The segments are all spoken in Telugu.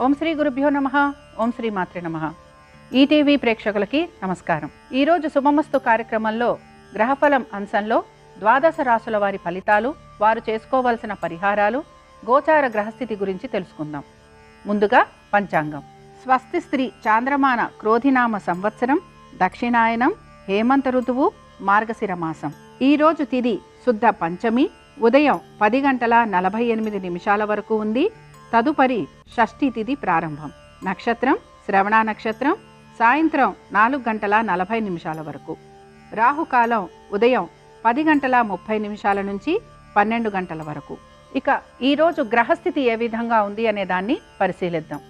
ఓం శ్రీ గురుభ్యో నమః. ఓం శ్రీ మాత్రే నమః. ఈటీవీ ప్రేక్షకులకి నమస్కారం. ఈరోజు శుభమస్తు కార్యక్రమంలో గ్రహఫలం అంశంలో ద్వాదశ రాశుల వారి ఫలితాలు, వారు చేసుకోవలసిన పరిహారాలు, గోచార గ్రహస్థితి గురించి తెలుసుకుందాం. ముందుగా పంచాంగం. స్వస్తి స్త్రీ చాంద్రమాన క్రోధినామ సంవత్సరం, దక్షిణాయనం, హేమంత ఋతువు, మార్గశిర మాసం. ఈరోజు తిథి శుద్ధ పంచమి, ఉదయం 10:48 వరకు ఉంది. తదుపరి షష్ఠి తిథి ప్రారంభం. నక్షత్రం శ్రవణ నక్షత్రం, సాయంత్రం 4:40 వరకు. రాహుకాలం ఉదయం 10:30 నుంచి 12 గంటల వరకు. ఇక ఈరోజు గ్రహస్థితి ఏ విధంగా ఉంది అనే దాన్ని పరిశీలిద్దాం.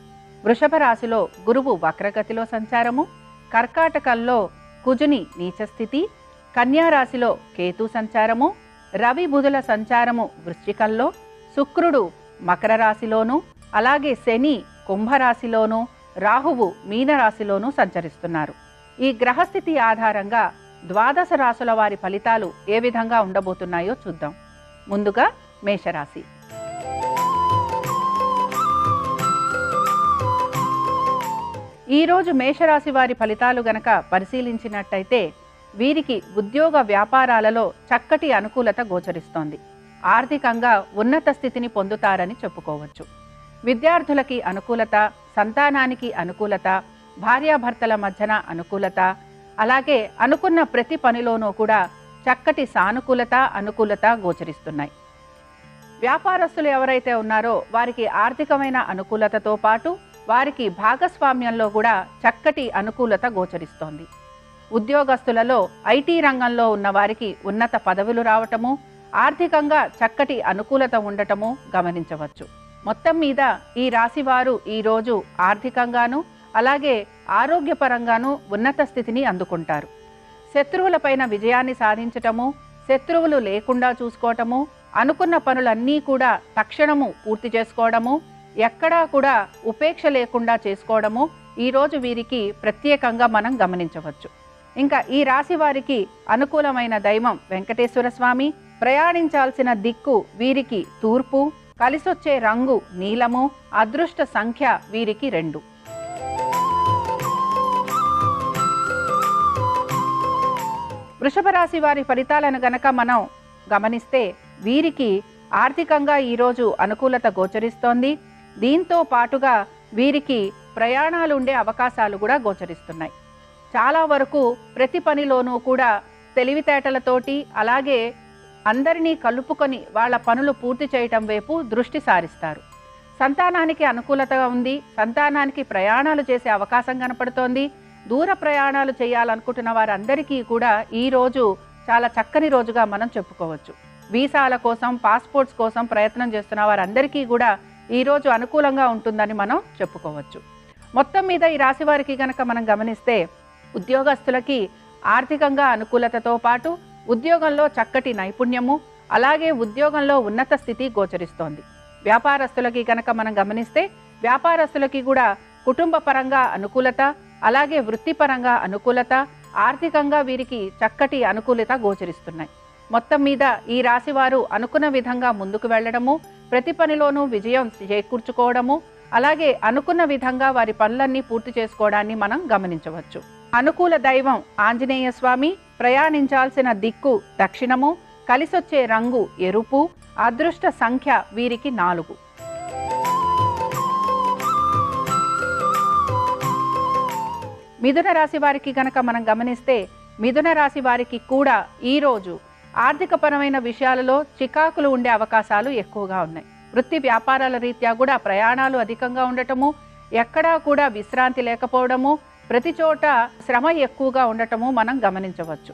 వృషభ రాశిలో గురువు వక్రగతిలో సంచారము, కర్కాటకంలో కుజుని నీచస్థితి, కన్యా రాశిలో కేతు సంచారము, రవి బుధుల సంచారము వృశ్చికంలో, శుక్రుడు మకర రాశిలోను, అలాగే శని కుంభరాశిలోను, రాహువు మీనరాశిలోనూ సంచరిస్తున్నారు. ఈ గ్రహస్థితి ఆధారంగా ద్వాదశ రాశుల వారి ఫలితాలు ఏ విధంగా ఉండబోతున్నాయో చూద్దాం. ముందుగా మేషరాశి. ఈరోజు మేషరాశి వారి ఫలితాలు గనక పరిశీలించినట్టయితే వీరికి ఉద్యోగ వ్యాపారాలలో చక్కటి అనుకూలత గోచరిస్తోంది. ఆర్థికంగా ఉన్నత స్థితిని పొందుతారని చెప్పుకోవచ్చు. విద్యార్థులకి అనుకూలత, సంతానానికి అనుకూలత, భార్యాభర్తల మధ్యన అనుకూలత, అలాగే అనుకున్న ప్రతి పనిలోనూ కూడా చక్కటి సానుకూలత, అనుకూలత గోచరిస్తున్నాయి. వ్యాపారస్తులు ఎవరైతే ఉన్నారో వారికి ఆర్థికమైన అనుకూలతతో పాటు వారికి భాగస్వామ్యంలో కూడా చక్కటి అనుకూలత గోచరిస్తోంది. ఉద్యోగస్తులలో ఐటీ రంగంలో ఉన్న వారికి ఉన్నత పదవులు రావటము, ఆర్థికంగా చక్కటి అనుకూలత ఉండటము గమనించవచ్చు. మొత్తం మీద ఈ రాశివారు ఈరోజు ఆర్థికంగాను అలాగే ఆరోగ్యపరంగాను ఉన్నత స్థితిని అందుకుంటారు. శత్రువులపైన విజయాన్ని సాధించటము, శత్రువులు లేకుండా చూసుకోవటము, అనుకున్న పనులన్నీ కూడా తక్షణము పూర్తి చేసుకోవడము, ఎక్కడా కూడా ఉపేక్ష లేకుండా చేసుకోవడము ఈరోజు వీరికి ప్రత్యేకంగా మనం గమనించవచ్చు. ఇంకా ఈ రాశి వారికి అనుకూలమైన దైవం వెంకటేశ్వర స్వామి, ప్రయాణించాల్సిన దిక్కు వీరికి తూర్పు, కలిసొచ్చే రంగు నీలము, అదృష్ట సంఖ్య వీరికి 2. వృషభ రాశి వారి ఫలితాలను గనక మనం గమనిస్తే వీరికి ఆర్థికంగా ఈరోజు అనుకూలత గోచరిస్తోంది. దీంతో పాటుగా వీరికి ప్రయాణాలు ఉండే అవకాశాలు కూడా గోచరిస్తున్నాయి. చాలా వరకు ప్రతి పనిలోనూ కూడా తెలివితేటలతోటి అలాగే అందరినీ కలుపుకొని వాళ్ళ పనులు పూర్తి చేయటం వైపు దృష్టి సారిస్తారు. సంతానానికి అనుకూలతగా ఉంది. సంతానానికి ప్రయాణాలు చేసే అవకాశం కనపడుతోంది. దూర ప్రయాణాలు చేయాలనుకుంటున్న వారందరికీ కూడా ఈరోజు చాలా చక్కని రోజుగా మనం చెప్పుకోవచ్చు. వీసాల కోసం, పాస్పోర్ట్స్ కోసం ప్రయత్నం చేస్తున్న వారందరికీ కూడా ఈరోజు అనుకూలంగా ఉంటుందని మనం చెప్పుకోవచ్చు. మొత్తం మీద ఈ రాశి వారికి కనుక మనం గమనిస్తే ఉద్యోగస్తులకి ఆర్థికంగా అనుకూలతతో పాటు ఉద్యోగంలో చక్కటి నైపుణ్యము, అలాగే ఉద్యోగంలో ఉన్నత స్థితి గోచరిస్తోంది. వ్యాపారస్తులకి కనుక మనం గమనిస్తే వ్యాపారస్తులకి కూడా కుటుంబ పరంగా అనుకూలత, అలాగే వృత్తిపరంగా అనుకూలత, ఆర్థికంగా వీరికి చక్కటి అనుకూలత గోచరిస్తున్నాయి. మొత్తం మీద ఈ రాశి వారు అనుకున్న విధంగా ముందుకు వెళ్ళడము, ప్రతి పనిలోనూ విజయం చేకూర్చుకోవడము, అలాగే అనుకున్న విధంగా వారి పనులన్నీ పూర్తి చేసుకోవడాన్ని మనం గమనించవచ్చు. అనుకూల దైవం ఆంజనేయ స్వామి, ప్రయాణించాల్సిన దిక్కు దక్షిణము, కలిసొచ్చే రంగు ఎరుపు, అదృష్ట సంఖ్య వీరికి 4. మిథున రాశి వారికి గనక మనం గమనిస్తే మిథున రాశి వారికి కూడా ఈరోజు ఆర్థికపరమైన విషయాలలో చికాకులు ఉండే అవకాశాలు ఎక్కువగా ఉన్నాయి. వృత్తి వ్యాపారాల రీత్యా కూడా ప్రయాణాలు అధికంగా ఉండటము, ఎక్కడా కూడా విశ్రాంతి లేకపోవడము, ప్రతి చోట శ్రమ ఎక్కువగా ఉండటము మనం గమనించవచ్చు.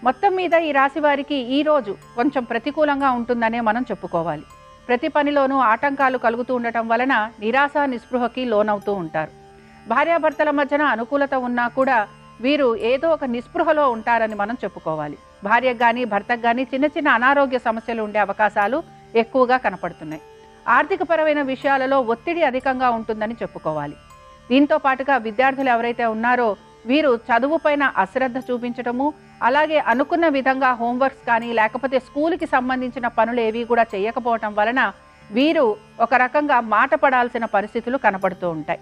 మొత్తం మీద ఈ రాశి వారికి ఈరోజు కొంచెం ప్రతికూలంగా ఉంటుందనే మనం చెప్పుకోవాలి. ప్రతి పనిలోనూ ఆటంకాలు కలుగుతూ ఉండటం వలన నిరాశ నిస్పృహకి లోనవుతూ ఉంటారు. భార్యాభర్తల మధ్యన అనుకూలత ఉన్నా కూడా వీరు ఏదో ఒక నిస్పృహలో ఉంటారని మనం చెప్పుకోవాలి. భార్యకు కానీ భర్తకు కానీ చిన్న చిన్న అనారోగ్య సమస్యలు ఉండే అవకాశాలు ఎక్కువగా కనపడుతున్నాయి. ఆర్థికపరమైన విషయాలలో ఒత్తిడి అధికంగా ఉంటుందని చెప్పుకోవాలి. దీంతో పాటుగా విద్యార్థులు ఎవరైతే ఉన్నారో వీరు చదువుపైన అశ్రద్ధ చూపించడము, అలాగే అనుకున్న విధంగా హోంవర్క్స్ కానీ లేకపోతే స్కూల్కి సంబంధించిన పనులు ఏవి కూడా చేయకపోవటం వలన వీరు ఒక రకంగా మాట పడాల్సిన పరిస్థితులు కనపడుతూ ఉంటాయి.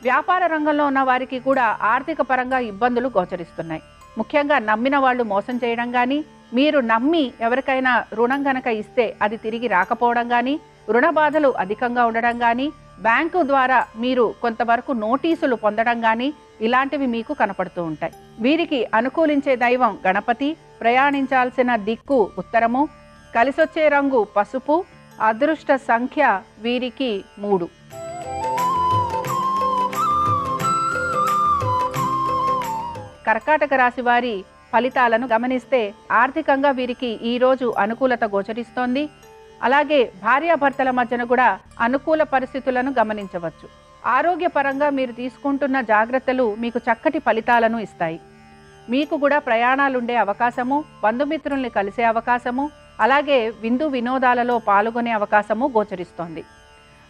వ్యాపార రంగంలో ఉన్న వారికి కూడా ఆర్థిక పరంగా ఇబ్బందులు గోచరిస్తున్నాయి. ముఖ్యంగా నమ్మిన వాళ్ళు మోసం చేయడం కానీ, మీరు నమ్మి ఎవరికైనా రుణం గనక ఇస్తే అది తిరిగి రాకపోవడం కానీ, రుణ బాధలు అధికంగా ఉండడం కానీ, బ్యాంకు ద్వారా మీరు కొంతవరకు నోటీసులు పొందడం కానీ ఇలాంటివి మీకు కనపడుతూ ఉంటాయి. వీరికి అనుకూలించే దైవం గణపతి, ప్రయాణించాల్సిన దిక్కు ఉత్తరము, కలిసొచ్చే రంగు పసుపు, అదృష్ట సంఖ్య వీరికి 3. కర్కాటక రాశి వారి ఫలితాలను గమనిస్తే ఆర్థికంగా వీరికి ఈరోజు అనుకూలత గోచరిస్తోంది. అలాగే భార్యాభర్తల మధ్యన కూడా అనుకూల పరిస్థితులను గమనించవచ్చు. ఆరోగ్యపరంగా మీరు తీసుకుంటున్న జాగ్రత్తలు మీకు చక్కటి ఫలితాలను ఇస్తాయి. మీకు కూడా ప్రయాణాలు ఉండే అవకాశము, బంధుమిత్రుల్ని కలిసే అవకాశము, అలాగే విందు వినోదాలలో పాల్గొనే అవకాశము గోచరిస్తోంది.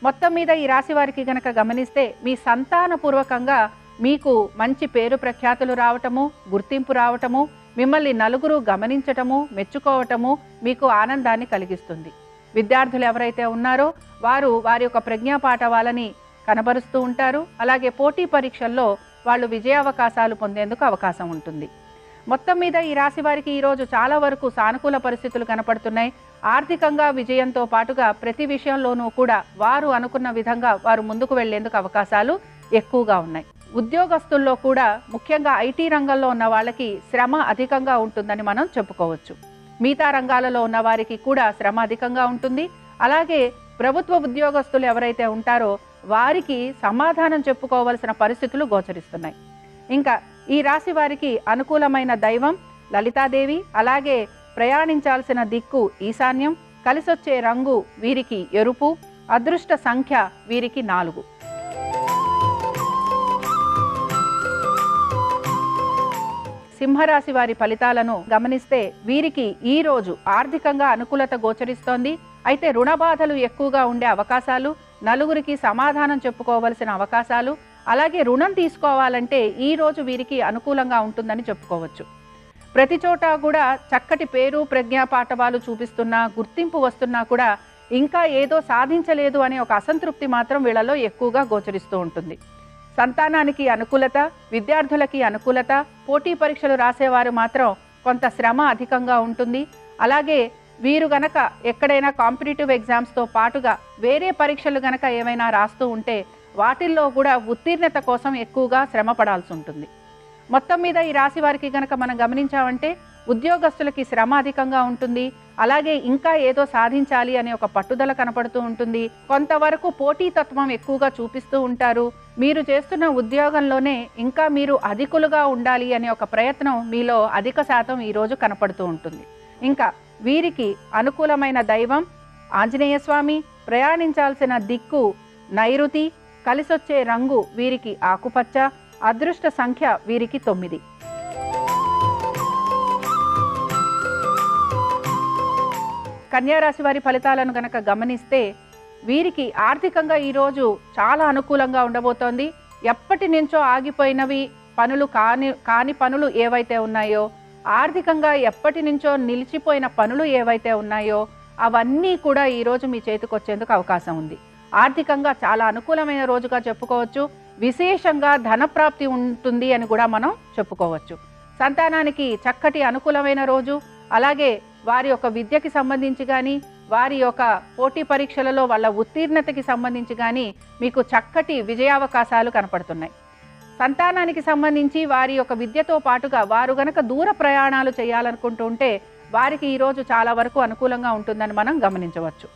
మొత్తం మీద ఈ రాశి వారికి గనక గమనిస్తే మీ సంతానపూర్వకంగా మీకు మంచి పేరు ప్రఖ్యాతులు రావటము, గుర్తింపు రావటము, మిమ్మల్ని నలుగురు గమనించటము, మెచ్చుకోవటము మీకు ఆనందాన్ని కలిగిస్తుంది. విద్యార్థులు ఎవరైతే ఉన్నారో వారు వారి యొక్క ప్రజ్ఞాపాఠవాలని కనబరుస్తూ ఉంటారు. అలాగే పోటీ పరీక్షల్లో వాళ్ళు విజయావకాశాలు పొందేందుకు అవకాశం ఉంటుంది. మొత్తం మీద ఈ రాశి వారికి ఈరోజు చాలా వరకు సానుకూల పరిస్థితులు కనపడుతున్నాయి. ఆర్థికంగా విజయంతో పాటుగా ప్రతి విషయంలోనూ కూడా వారు అనుకున్న విధంగా వారు ముందుకు వెళ్లేందుకు అవకాశాలు ఎక్కువగా ఉన్నాయి. ఉద్యోగస్తుల్లో కూడా ముఖ్యంగా ఐటీ రంగంలో ఉన్న వాళ్ళకి శ్రమ అధికంగా ఉంటుందని మనం చెప్పుకోవచ్చు. మిగతా రంగాలలో ఉన్న వారికి కూడా శ్రమ అధికంగా ఉంటుంది. అలాగే ప్రభుత్వ ఉద్యోగస్తులు ఎవరైతే ఉంటారో వారికి సమాధానం చెప్పుకోవలసిన పరిస్థితులు గోచరిస్తున్నాయి. ఇంకా ఈ రాశి వారికి అనుకూలమైన దైవం లలితాదేవి, అలాగే ప్రయాణించాల్సిన దిక్కు ఈశాన్యం, కలిసొచ్చే రంగు వీరికి ఎరుపు, అదృష్ట సంఖ్య వీరికి 4. సింహరాశి వారి ఫలితాలను గమనిస్తే వీరికి ఈ రోజు ఆర్థికంగా అనుకూలత గోచరిస్తోంది. అయితే రుణ బాధలు ఎక్కువగా ఉండే అవకాశాలు, నలుగురికి సమాధానం చెప్పుకోవలసిన అవకాశాలు, అలాగే రుణం తీసుకోవాలంటే ఈ రోజు వీరికి అనుకూలంగా ఉంటుందని చెప్పుకోవచ్చు. ప్రతి చోట కూడా చక్కటి పేరు ప్రజ్ఞాపాఠవాలు చూపిస్తున్నా, గుర్తింపు వస్తున్నా కూడా ఇంకా ఏదో సాధించలేదు అనే ఒక అసంతృప్తి మాత్రం వీళ్ళలో ఎక్కువగా గోచరిస్తూ ఉంటుంది. సంతానానికి అనుకూలత, విద్యార్థులకి అనుకూలత, పోటీ పరీక్షలు రాసేవారు మాత్రం కొంత శ్రమ అధికంగా ఉంటుంది. అలాగే వీరు గనక ఎక్కడైనా కాంపిటేటివ్ ఎగ్జామ్స్తో పాటుగా వేరే పరీక్షలు గనక ఏమైనా రాస్తూ ఉంటే వాటిల్లో కూడా ఉత్తీర్ణత కోసం ఎక్కువగా శ్రమ పడాల్సి ఉంటుంది. మొత్తం మీద ఈ రాశి వారికి గనక మనం గమనించామంటే ఉద్యోగస్తులకి శ్రమ అధికంగా ఉంటుంది. అలాగే ఇంకా ఏదో సాధించాలి అనే ఒక పట్టుదల కనపడుతూ ఉంటుంది. కొంతవరకు పోటీతత్వం ఎక్కువగా చూపిస్తూ ఉంటారు. మీరు చేస్తున్న ఉద్యోగంలోనే ఇంకా మీరు అధికులుగా ఉండాలి అనే ఒక ప్రయత్నం మీలో అధిక శాతం ఈరోజు కనపడుతూ ఉంటుంది. ఇంకా వీరికి అనుకూలమైన దైవం ఆంజనేయ స్వామి, ప్రయాణించాల్సిన దిక్కు నైరుతి, కలిసొచ్చే రంగు వీరికి ఆకుపచ్చ, అదృష్ట సంఖ్య వీరికి 9. కన్యారాశి వారి ఫలితాలను గనక గమనిస్తే వీరికి ఆర్థికంగా ఈరోజు చాలా అనుకూలంగా ఉండబోతోంది. ఎప్పటి నుంచో ఆగిపోయినవి పనులు కాని పనులు ఏవైతే ఉన్నాయో, ఆర్థికంగా ఎప్పటి నుంచో నిలిచిపోయిన పనులు ఏవైతే ఉన్నాయో అవన్నీ కూడా ఈరోజు మీ చేతికి వచ్చేందుకు అవకాశం ఉంది. ఆర్థికంగా చాలా అనుకూలమైన రోజుగా చెప్పుకోవచ్చు. విశేషంగా ధనప్రాప్తి ఉంటుంది అని కూడా మనం చెప్పుకోవచ్చు. సంతానానికి చక్కటి అనుకూలమైన రోజు. అలాగే వారి యొక్క విద్యకి సంబంధించి కానీ, వారి యొక్క పోటీ పరీక్షలలో వాళ్ళ ఉత్తీర్ణతకి సంబంధించి కానీ మీకు చక్కటి విజయావకాశాలు కనపడుతున్నాయి. సంతానానికి సంబంధించి వారి యొక్క విద్యతో పాటుగా వారు గనక దూర ప్రయాణాలు చేయాలనుకుంటూ ఉంటే వారికి ఈరోజు చాలా వరకు అనుకూలంగా ఉంటుందని మనం గమనించవచ్చు.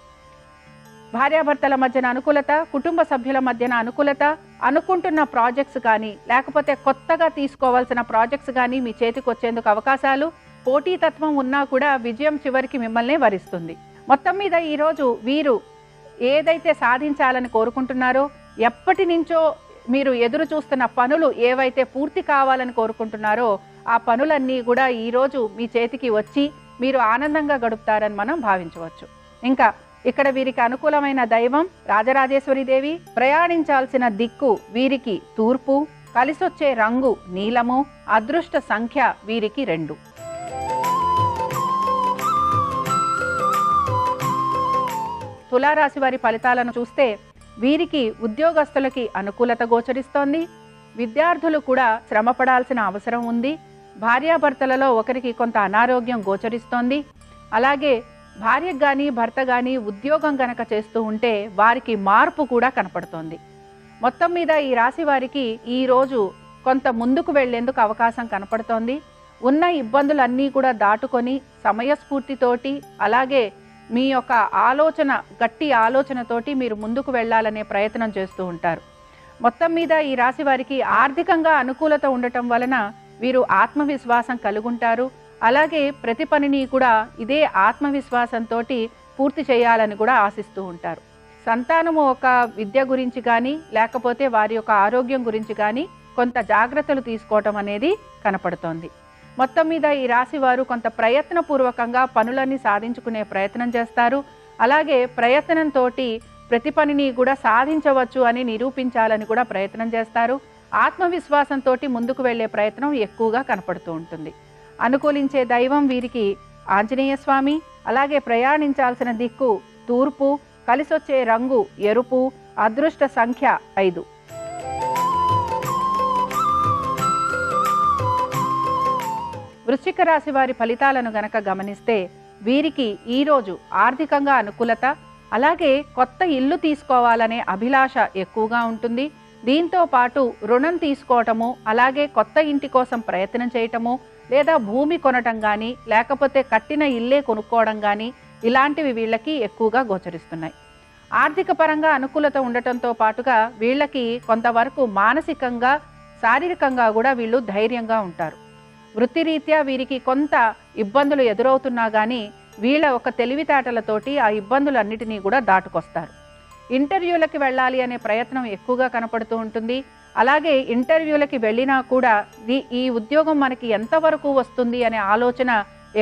భార్యాభర్తల మధ్యన అనుకూలత, కుటుంబ సభ్యుల మధ్యన అనుకూలత, అనుకుంటున్న ప్రాజెక్ట్స్ కానీ లేకపోతే కొత్తగా తీసుకోవాల్సిన ప్రాజెక్ట్స్ కానీ మీ చేతికి వచ్చేందుకు అవకాశాలు, పోటీతత్వం ఉన్నా కూడా విజయం చివరికి మిమ్మల్ని వరిస్తుంది. మొత్తం మీద ఈరోజు వీరు ఏదైతే సాధించాలని కోరుకుంటున్నారో, ఎప్పటి నుంచో మీరు ఎదురు చూస్తున్న పనులు ఏవైతే పూర్తి కావాలని కోరుకుంటున్నారో ఆ పనులన్నీ కూడా ఈరోజు మీ చేతికి వచ్చి మీరు ఆనందంగా గడుపుతారని మనం భావించవచ్చు. ఇంకా ఇక్కడ వీరికి అనుకూలమైన దైవం రాజరాజేశ్వరి దేవి, ప్రయాణించాల్సిన దిక్కు వీరికి తూర్పు, కలిసొచ్చే రంగు నీలము, అదృష్ట సంఖ్య వీరికి 2. తులారాశి వారి ఫలితాలను చూస్తే వీరికి ఉద్యోగస్తులకి అనుకూలత గోచరిస్తోంది. విద్యార్థులు కూడా శ్రమ పడాల్సిన అవసరం ఉంది. భార్యాభర్తలలో ఒకరికి కొంత అనారోగ్యం గోచరిస్తోంది. అలాగే భార్యకు కానీ భర్త కానీ ఉద్యోగం గనక చేస్తూ ఉంటే వారికి మార్పు కూడా కనపడుతోంది. మొత్తం మీద ఈ రాశి వారికి ఈరోజు కొంత ముందుకు వెళ్లేందుకు అవకాశం కనపడుతోంది. ఉన్న ఇబ్బందులన్నీ కూడా దాటుకొని సమయస్ఫూర్తితోటి అలాగే మీ యొక్క గట్టి ఆలోచనతోటి మీరు ముందుకు వెళ్ళాలనే ప్రయత్నం చేస్తూ ఉంటారు. మొత్తం మీద ఈ రాశి వారికి ఆర్థికంగా అనుకూలత ఉండటం వలన వీరు ఆత్మవిశ్వాసం కలుగుంటారు. అలాగే ప్రతి పనిని కూడా ఇదే ఆత్మవిశ్వాసంతో పూర్తి చేయాలని కూడా ఆశిస్తూ ఉంటారు. సంతానము ఒక విద్య గురించి కానీ లేకపోతే వారి యొక్క ఆరోగ్యం గురించి కానీ కొంత జాగ్రత్తలు తీసుకోవటం అనేది కనపడుతోంది. మొత్తం మీద ఈ రాశి వారు కొంత ప్రయత్నపూర్వకంగా పనులన్నీ సాధించుకునే ప్రయత్నం చేస్తారు. అలాగే ప్రయత్నంతో ప్రతి పనిని కూడా సాధించవచ్చు అని నిరూపించాలని కూడా ప్రయత్నం చేస్తారు. ఆత్మవిశ్వాసంతో ముందుకు వెళ్లే ప్రయత్నం ఎక్కువగా కనపడుతూ ఉంటుంది. అనుకూలించే దైవం వీరికి ఆంజనేయ స్వామి. అలాగే ప్రయాణించాల్సిన దిక్కు తూర్పు, కలిసొచ్చే రంగు ఎరుపు, అదృష్ట సంఖ్య 5. వృశ్చిక రాశి వారి ఫలితాలను గనక గమనిస్తే వీరికి ఈరోజు ఆర్థికంగా అనుకూలత, అలాగే కొత్త ఇల్లు తీసుకోవాలనే అభిలాష ఎక్కువగా ఉంటుంది. దీంతో పాటు రుణం తీసుకోవటము, అలాగే కొత్త ఇంటి కోసం ప్రయత్నం చేయటము, లేదా భూమి కొనటం కానీ లేకపోతే కట్టిన ఇల్లే కొనుక్కోవడం కానీ ఇలాంటివి వీళ్ళకి ఎక్కువగా గోచరిస్తున్నాయి. ఆర్థిక పరంగా అనుకూలత ఉండటంతో పాటుగా వీళ్ళకి కొంతవరకు మానసికంగా శారీరకంగా కూడా వీళ్ళు ధైర్యంగా ఉంటారు. వృత్తిరీత్యా వీరికి కొంత ఇబ్బందులు ఎదురవుతున్నా కానీ వీళ్ళ ఒక తెలివితేటలతోటి ఆ ఇబ్బందులన్నిటినీ కూడా దాటుకొస్తారు. ఇంటర్వ్యూలకి వెళ్ళాలి అనే ప్రయత్నం ఎక్కువగా కనపడుతూ ఉంటుంది. అలాగే ఇంటర్వ్యూలకి వెళ్ళినా కూడా ఈ ఉద్యోగం మనకి ఎంతవరకు వస్తుంది అనే ఆలోచన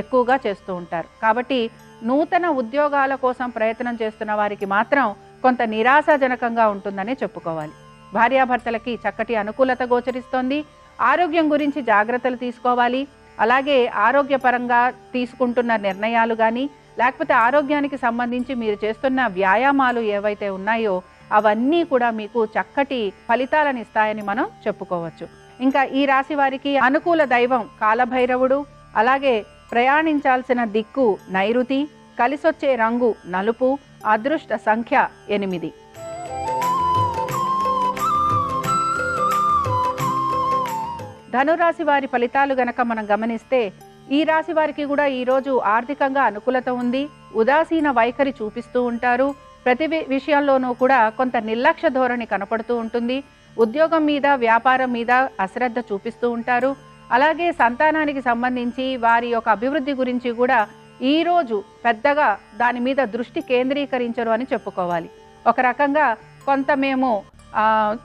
ఎక్కువగా చేస్తూ ఉంటారు. కాబట్టి నూతన ఉద్యోగాల కోసం ప్రయత్నం చేస్తున్న వారికి మాత్రం కొంత నిరాశాజనకంగా ఉంటుందనే చెప్పుకోవాలి. భార్యాభర్తలకి చక్కటి అనుకూలత గోచరిస్తోంది. ఆరోగ్యం గురించి జాగ్రత్తలు తీసుకోవాలి. అలాగే ఆరోగ్యపరంగా తీసుకుంటున్న నిర్ణయాలు కానీ లేకపోతే ఆరోగ్యానికి సంబంధించి మీరు చేస్తున్న వ్యాయామాలు ఏవైతే ఉన్నాయో అవన్నీ కూడా మీకు చక్కటి ఫలితాలను ఇస్తాయని మనం చెప్పుకోవచ్చు. ఇంకా ఈ రాశి వారికి అనుకూల దైవం కాలభైరవుడు. అలాగే ప్రయాణించాల్సిన దిక్కు నైరుతి, కలిసొచ్చే రంగు నలుపు, అదృష్ట సంఖ్య 8. ధనురాశి వారి ఫలితాలు గనక మనం గమనిస్తే ఈ రాశి వారికి కూడా ఈరోజు ఆర్థికంగా అనుకూలత ఉంది. ఉదాసీన వైఖరి చూపిస్తూ ఉంటారు. ప్రతి విషయంలోనూ కూడా కొంత నిర్లక్ష్య ధోరణి కనపడుతూ ఉంటుంది. ఉద్యోగం మీద వ్యాపారం మీద అశ్రద్ధ చూపిస్తూ ఉంటారు. అలాగే సంతానానికి సంబంధించి వారి యొక్క అభివృద్ధి గురించి కూడా ఈరోజు పెద్దగా దాని మీద దృష్టి కేంద్రీకరించరు అని చెప్పుకోవాలి. ఒక రకంగా కొంత మేము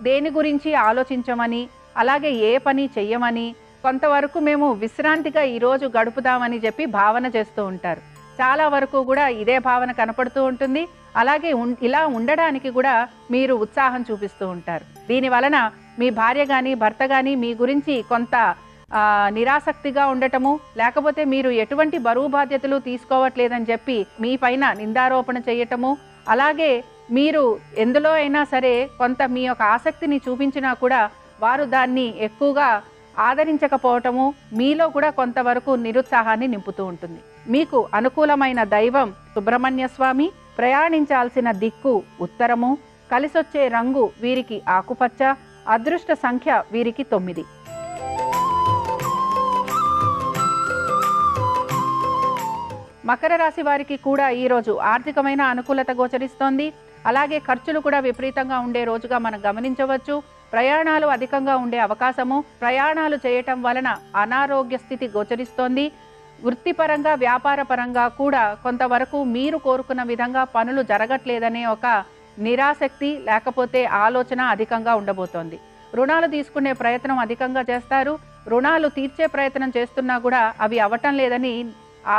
దేని గురించి ఆలోచించమని అలాగే ఏ పని చెయ్యమని కొంతవరకు మేము విశ్రాంతిగా ఈరోజు గడుపుదామని చెప్పి భావన చేస్తూ ఉంటారు. చాలా వరకు కూడా ఇదే భావన కనపడుతూ ఉంటుంది. అలాగే ఇలా ఉండడానికి కూడా మీరు ఉత్సాహం చూపిస్తూ ఉంటారు. దీని వలన మీ భార్య కానీ భర్త కానీ మీ గురించి కొంత నిరాసక్తిగా ఉండటము, లేకపోతే మీరు ఎటువంటి బరువు బాధ్యతలు తీసుకోవట్లేదని చెప్పి మీ పైన నిందారోపణ చేయటము, అలాగే మీరు ఎందులో అయినా సరే కొంత మీ యొక్క ఆసక్తిని చూపించినా కూడా వారు దాన్ని ఎక్కువగా ఆదరించకపోవటము మీలో కూడా కొంతవరకు నిరుత్సాహాన్ని నింపుతూ ఉంటుంది. మీకు అనుకూలమైన దైవం సుబ్రహ్మణ్య స్వామి. ప్రయాణించాల్సిన దిక్కు ఉత్తరము, కలిసొచ్చే రంగు వీరికి ఆకుపచ్చ, అదృష్ట సంఖ్య వీరికి 9. మకర రాశి వారికి కూడా ఈరోజు ఆర్థికమైన అనుకూలత గోచరిస్తోంది. అలాగే ఖర్చులు కూడా విపరీతంగా ఉండే రోజుగా మనం గమనించవచ్చు. ప్రయాణాలు అధికంగా ఉండే అవకాశము, ప్రయాణాలు చేయటం వలన అనారోగ్య స్థితి గోచరిస్తోంది. వృత్తిపరంగా వ్యాపార పరంగా కూడా కొంతవరకు మీరు కోరుకున్న విధంగా పనులు జరగట్లేదనే ఒక నిరాసక్తి లేకపోతే ఆలోచన అధికంగా ఉండబోతోంది. రుణాలు తీసుకునే ప్రయత్నం అధికంగా చేస్తారు. రుణాలు తీర్చే ప్రయత్నం చేస్తున్నా కూడా అవి అవ్వటం లేదని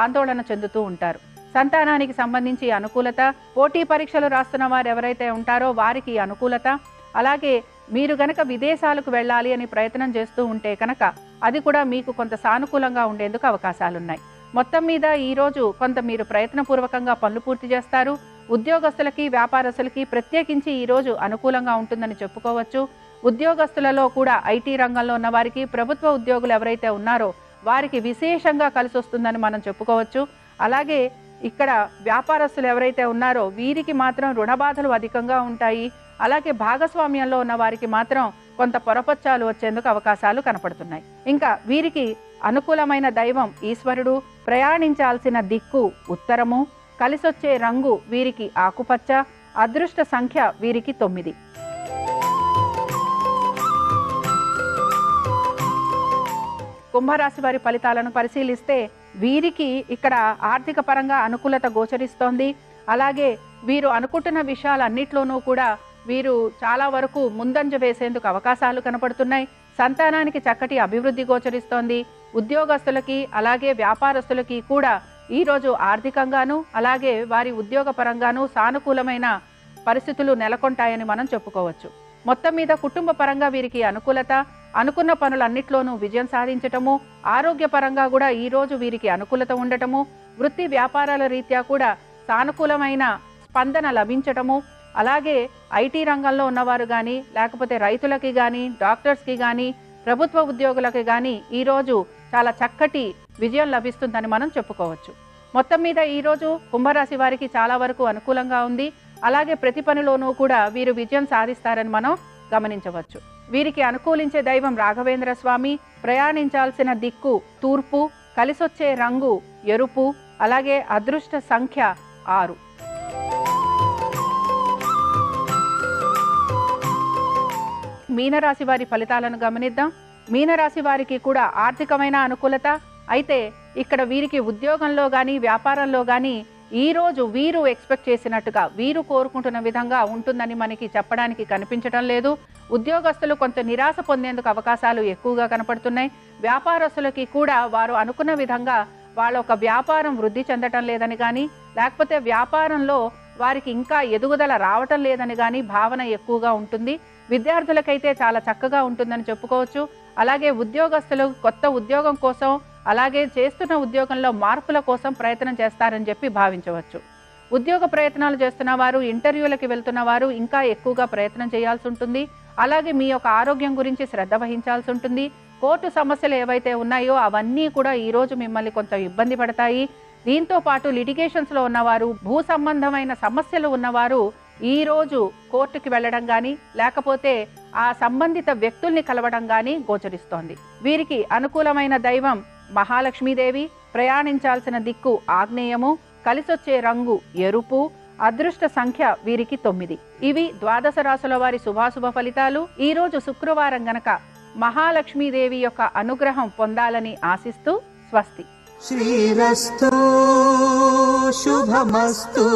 ఆందోళన చెందుతూ ఉంటారు. సంతానానికి సంబంధించి అనుకూలత, పోటీ పరీక్షలు రాస్తున్న వారు ఎవరైతే ఉంటారో వారికి అనుకూలత, అలాగే మీరు గనక విదేశాలకు వెళ్ళాలి అని ప్రయత్నం చేస్తూ ఉంటే కనుక అది కూడా మీకు కొంత సానుకూలంగా ఉండేందుకు అవకాశాలున్నాయి. మొత్తం మీద ఈరోజు కొంత మీరు ప్రయత్నపూర్వకంగా పనులు పూర్తి చేస్తారు. ఉద్యోగస్తులకి వ్యాపారస్తులకి ప్రత్యేకించి ఈరోజు అనుకూలంగా ఉంటుందని చెప్పుకోవచ్చు. ఉద్యోగస్తులలో కూడా ఐటీ రంగంలో ఉన్న వారికి, ప్రభుత్వ ఉద్యోగులు ఎవరైతే ఉన్నారో వారికి విశేషంగా కలిసి వస్తుందని మనం చెప్పుకోవచ్చు. అలాగే ఇక్కడ వ్యాపారస్తులు ఎవరైతే ఉన్నారో వీరికి మాత్రం రుణబాధలు అధికంగా ఉంటాయి. అలాగే భాగస్వామ్యంలో ఉన్న వారికి మాత్రం కొంత పొరపచ్చాలు వచ్చేందుకు అవకాశాలు కనపడుతున్నాయి. ఇంకా వీరికి అనుకూలమైన దైవం ఈశ్వరుడు, ప్రయాణించాల్సిన దిక్కు ఉత్తరము, కలిసొచ్చే రంగు వీరికి ఆకుపచ్చ, అదృష్ట సంఖ్య వీరికి 9. కుంభరాశి వారి ఫలితాలను పరిశీలిస్తే వీరికి ఇక్కడ ఆర్థిక పరంగా అనుకూలత గోచరిస్తోంది. అలాగే వీరు అనుకుంటున్న విషయాలన్నిట్లోనూ కూడా వీరు చాలా వరకు ముందంజ వేసేందుకు అవకాశాలు కనపడుతున్నాయి. సంతానానికి చక్కటి అభివృద్ధి గోచరిస్తోంది. ఉద్యోగస్తులకి అలాగే వ్యాపారస్తులకి కూడా ఈరోజు ఆర్థికంగాను అలాగే వారి ఉద్యోగ పరంగాను సానుకూలమైన పరిస్థితులు నెలకొంటాయని మనం చెప్పుకోవచ్చు. మొత్తం మీద కుటుంబ పరంగా వీరికి అనుకూలత, అనుకున్న పనులన్నిట్లోనూ విజయం సాధించటము, ఆరోగ్యపరంగా కూడా ఈరోజు వీరికి అనుకూలత ఉండటము, వృత్తి వ్యాపారాల రీత్యా కూడా సానుకూలమైన స్పందన లభించటము, అలాగే ఐటీ రంగంలో ఉన్నవారు కానీ లేకపోతే రైతులకి కానీ డాక్టర్స్కి కానీ ప్రభుత్వ ఉద్యోగులకి కానీ ఈరోజు చాలా చక్కటి విజయం లభిస్తుందని మనం చెప్పుకోవచ్చు. మొత్తం మీద ఈరోజు కుంభరాశి వారికి చాలా వరకు అనుకూలంగా ఉంది. అలాగే ప్రతి పనిలోనూ కూడా వీరు విజయం సాధిస్తారని మనం గమనించవచ్చు. వీరికి అనుకూలించే దైవం రాఘవేంద్ర స్వామి, ప్రయాణించాల్సిన దిక్కు తూర్పు, కలిసొచ్చే రంగు ఎరుపు, అలాగే అదృష్ట సంఖ్య 6. మీనరాశి వారి ఫలితాలను గమనిద్దాం. మీనరాశి వారికి కూడా ఆర్థికమైన అనుకూలత, అయితే ఇక్కడ వీరికి ఉద్యోగంలో కానీ వ్యాపారంలో కానీ ఈరోజు వీరు ఎక్స్పెక్ట్ చేసినట్టుగా వీరు కోరుకుంటున్న విధంగా ఉంటుందని మనకి చెప్పడానికి కనిపించడం లేదు. ఉద్యోగస్తులు కొంత నిరాశ పొందేందుకు అవకాశాలు ఎక్కువగా కనపడుతున్నాయి. వ్యాపారస్తులకి కూడా వారు అనుకున్న విధంగా వాళ్ళ ఒక వ్యాపారం వృద్ధి చెందటం లేదని కానీ లేకపోతే వ్యాపారంలో వారికి ఇంకా ఎదుగుదల రావటం లేదని కానీ భావన ఎక్కువగా ఉంటుంది. విద్యార్థులకైతే చాలా చక్కగా ఉంటుందని చెప్పుకోవచ్చు. అలాగే ఉద్యోగస్తులు కొత్త ఉద్యోగం కోసం అలాగే చేస్తున్న ఉద్యోగంలో మార్పుల కోసం ప్రయత్నం చేస్తారని చెప్పి భావించవచ్చు. ఉద్యోగ ప్రయత్నాలు చేస్తున్న వారు, ఇంటర్వ్యూలకి వెళ్తున్న వారు ఇంకా ఎక్కువగా ప్రయత్నం చేయాల్సి ఉంటుంది. అలాగే మీ యొక్క ఆరోగ్యం గురించి శ్రద్ధ వహించాల్సి ఉంటుంది. కోర్టు సమస్యలు ఏవైతే ఉన్నాయో అవన్నీ కూడా ఈరోజు మిమ్మల్ని కొంత ఇబ్బంది పడతాయి. దీంతో పాటు లిటిగేషన్స్లో ఉన్నవారు, భూ సంబంధమైన సమస్యలు ఉన్నవారు ఈరోజు కోర్టుకి వెళ్ళడం కానీ లేకపోతే ఆ సంబంధిత వ్యక్తుల్ని కలవడం కానీ గోచరిస్తోంది. వీరికి అనుకూలమైన దైవం మహాలక్ష్మీదేవి, ప్రయాణించాల్సిన దిక్కు ఆగ్నేయము, కలిసొచ్చే రంగు ఎరుపు, అదృష్ట సంఖ్య వీరికి 9. ఇవి ద్వాదశ రాశుల వారి శుభాశుభ ఫలితాలు. ఈరోజు శుక్రవారం గనక మహాలక్ష్మీదేవి యొక్క అనుగ్రహం పొందాలని ఆశిస్తూ స్వస్తి. శ్రీరస్తు శుభమస్తు.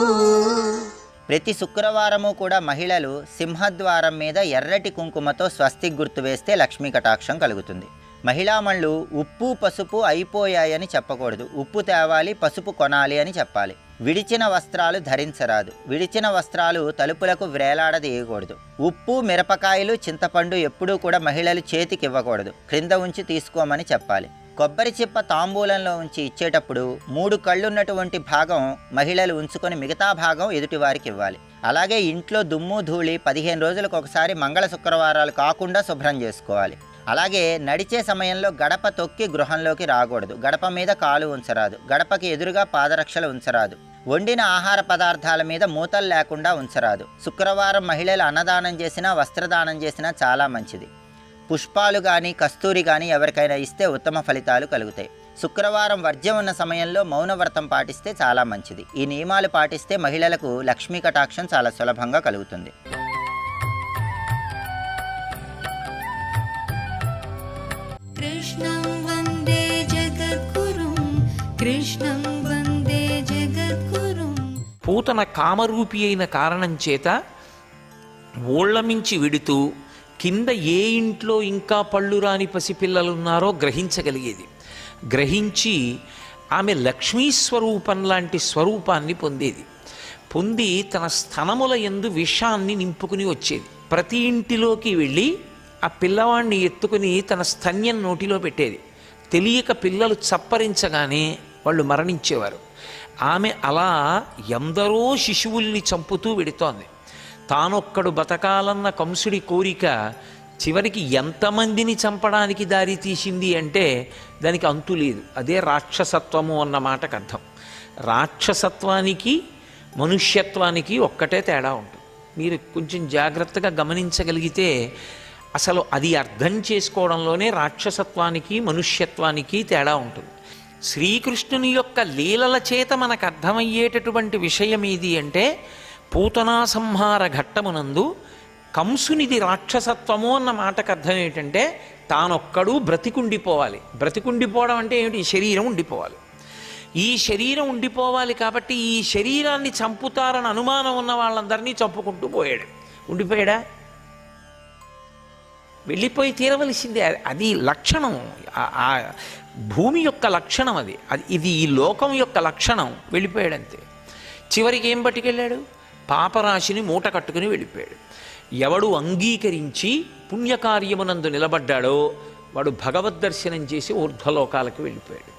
ప్రతి శుక్రవారము కూడా మహిళలు సింహద్వారం మీద ఎర్రటి కుంకుమతో స్వస్తిక్ గుర్తు వేస్తే లక్ష్మీ కటాక్షం కలుగుతుంది. మహిళామణులు ఉప్పు పసుపు అయిపోయాయని చెప్పకూడదు. ఉప్పు తేవాలి, పసుపు కొనాలి అని చెప్పాలి. విడిచిన వస్త్రాలు ధరించరాదు. విడిచిన వస్త్రాలు తలుపులకు వ్రేలాడదీయకూడదు. ఉప్పు, మిరపకాయలు, చింతపండు ఎప్పుడూ కూడా మహిళలు చేతికి ఇవ్వకూడదు. క్రింద ఉంచి తీసుకోమని చెప్పాలి. కొబ్బరి చిప్ప తాంబూలంలో ఉంచి ఇచ్చేటప్పుడు 3 కళ్ళున్నటువంటి భాగం మహిళలు ఉంచుకొని మిగతా భాగం ఎదుటివారికి ఇవ్వాలి. అలాగే ఇంట్లో దుమ్ము ధూళి 15 రోజులకు ఒకసారి మంగళ శుక్రవారాలు కాకుండా శుభ్రం చేసుకోవాలి. అలాగే నడిచే సమయంలో గడప తొక్కి గృహంలోకి రాకూడదు. గడప మీద కాలు ఉంచరాదు. గడపకి ఎదురుగా పాదరక్షలు ఉంచరాదు. వండిన ఆహార పదార్థాల మీద మూతలు లేకుండా ఉంచరాదు. శుక్రవారం మహిళలు అన్నదానం చేసినా వస్త్రదానం చేసినా చాలా మంచిది. పుష్పాలు కానీ కస్తూరి కానీ ఎవరికైనా ఇస్తే ఉత్తమ ఫలితాలు కలుగుతాయి. శుక్రవారం వర్జ్యం ఉన్న సమయంలో మౌనవ్రతం పాటిస్తే చాలా మంచిది. ఈ నియమాలు పాటిస్తే మహిళలకు లక్ష్మీ కటాక్షం చాలా సులభంగా కలుగుతుంది. కృష్ణం వందే జగద్గురుం, కృష్ణం వందే జగద్గురుం. పూతన కామరూపి అయిన కారణం చేత ఓళ్లమించి విడుతూ కింద ఏ ఇంట్లో ఇంకా పళ్ళు రాని పసిపిల్లలున్నారో గ్రహించగలిగేది. గ్రహించి ఆమె లక్ష్మీ స్వరూపం లాంటి స్వరూపాన్ని పొందేది. పొంది తన స్తనముల యందు విషాన్ని నింపుకుని వచ్చేది. ప్రతి ఇంటిలోకి వెళ్ళి ఆ పిల్లవాడిని ఎత్తుకుని తన స్తన్యం నోటిలో పెట్టేది. తెలియక పిల్లలు చప్పరించగానే వాళ్ళు మరణించేవారు. ఆమె అలా ఎందరో శిశువుల్ని చంపుతూ వెడుతోంది. తానొక్కడు బతకాలన్న కంసుడి కోరిక చివరికి ఎంతమందిని చంపడానికి దారి తీసింది అంటే దానికి అంతు లేదు. అదే రాక్షసత్వము అన్న మాటకు అర్థం. రాక్షసత్వానికి మనుష్యత్వానికి ఒక్కటే తేడా ఉంటుంది. మీరు కొంచెం జాగ్రత్తగా గమనించగలిగితే అసలు అది అర్థం చేసుకోవడంలోనే రాక్షసత్వానికి మనుష్యత్వానికి తేడా ఉంటుంది. శ్రీకృష్ణుని యొక్క లీలల చేత మనకు అర్థమయ్యేటటువంటి విషయం ఏది అంటే, పూతనా సంహార ఘట్టమునందు కంసునిది రాక్షసత్వము అన్న మాటకు అర్థం ఏంటంటే తానొక్కడు బ్రతికుండిపోవాలి. బ్రతికుండిపోవడం అంటే ఏమిటి? శరీరం ఉండిపోవాలి. ఈ శరీరం ఉండిపోవాలి కాబట్టి ఈ శరీరాన్ని చంపుతారని అనుమానం ఉన్న వాళ్ళందరినీ చంపుకుంటూ పోయాడు. ఉండిపోయాడా? వెళ్ళిపోయి తీరవలసిందే. అది లక్షణం, ఆ భూమి యొక్క లక్షణం అది. ఇది ఈ లోకం యొక్క లక్షణం. వెళ్ళిపోయాడంతే. చివరికి ఏం పట్టుకెళ్ళాడు? పాపరాశిని మూట కట్టుకుని వెళ్ళిపోయాడు. ఎవడు అంగీకరించి పుణ్యకార్యమునందు నిలబడ్డాడో వాడు భగవద్దర్శనం చేసి ఊర్ధ్వలోకాలకు వెళ్ళిపోయాడు.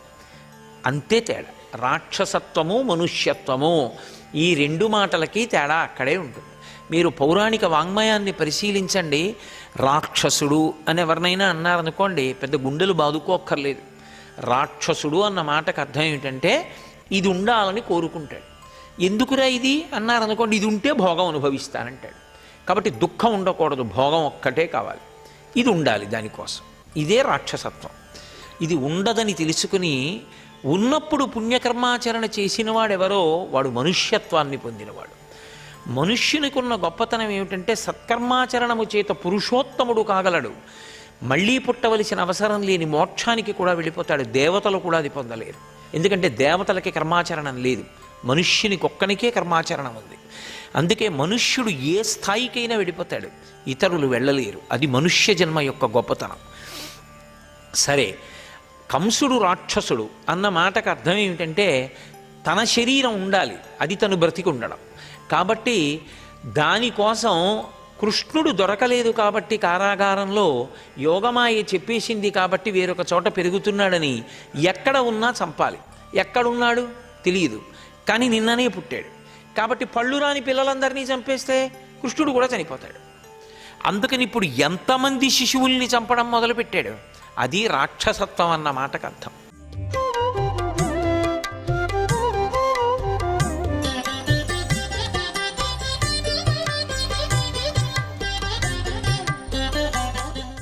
అంతే తేడా. రాక్షసత్వము మనుష్యత్వము ఈ రెండు మాటలకి తేడా అక్కడే ఉంటుంది. మీరు పౌరాణిక వాంగ్మయాన్ని పరిశీలించండి. రాక్షసుడు అని ఎవరినైనా అన్నారనుకోండి, పెద్ద గుండెలు బాదుకోక్కర్లేదు. రాక్షసుడు అన్న మాటకు అర్థం ఏమిటంటే ఇది ఉండాలని కోరుకుంటాడు. ఎందుకురా ఇది అన్నారనుకోండి, ఇది ఉంటే భోగం అనుభవిస్తానంటాడు. కాబట్టి దుఃఖం ఉండకూడదు, భోగం ఒక్కటే కావాలి, ఇది ఉండాలి దానికోసం. ఇదే రాక్షసత్వం. ఇది ఉండదని తెలుసుకుని ఉన్నప్పుడు పుణ్యకర్మాచరణ చేసిన వాడెవరో వాడు మనుష్యత్వాన్ని పొందినవాడు. మనుష్యునికి ఉన్న గొప్పతనం ఏమిటంటే సత్కర్మాచరణము చేత పురుషోత్తముడు కాగలడు. మళ్ళీ పుట్టవలసిన అవసరం లేని మోక్షానికి కూడా వెళ్ళిపోతాడు. దేవతలు కూడా అది పొందలేరు. ఎందుకంటే దేవతలకి కర్మాచరణం లేదు, మనుష్యునికి ఒక్కనికే కర్మాచరణం ఉంది. అందుకే మనుష్యుడు ఏ స్థాయికైనా వెళ్ళిపోతాడు, ఇతరులు వెళ్ళలేరు. అది మనుష్య జన్మ యొక్క గొప్పతనం. సరే, కంసుడు రాక్షసుడు అన్న మాటకు అర్థం ఏమిటంటే తన శరీరం ఉండాలి, అది తను బ్రతికి ఉండడం. కాబట్టి దానికోసం కృష్ణుడు దొరకలేదు కాబట్టి కారాగారంలో యోగమాయ చెప్పేసింది కాబట్టి వేరొక చోట పెరుగుతున్నాడని ఎక్కడ ఉన్నా చంపాలి. ఎక్కడున్నాడు తెలియదు, కానీ నిన్ననే పుట్టాడు కాబట్టి పళ్ళు రాని పిల్లలందరినీ చంపేస్తే కృష్ణుడు కూడా చనిపోతాడు. అందుకని ఇప్పుడు ఎంతమంది శిశువుల్ని చంపడం మొదలుపెట్టాడు? అది రాక్షసత్వం అన్న మాటకు అర్థం.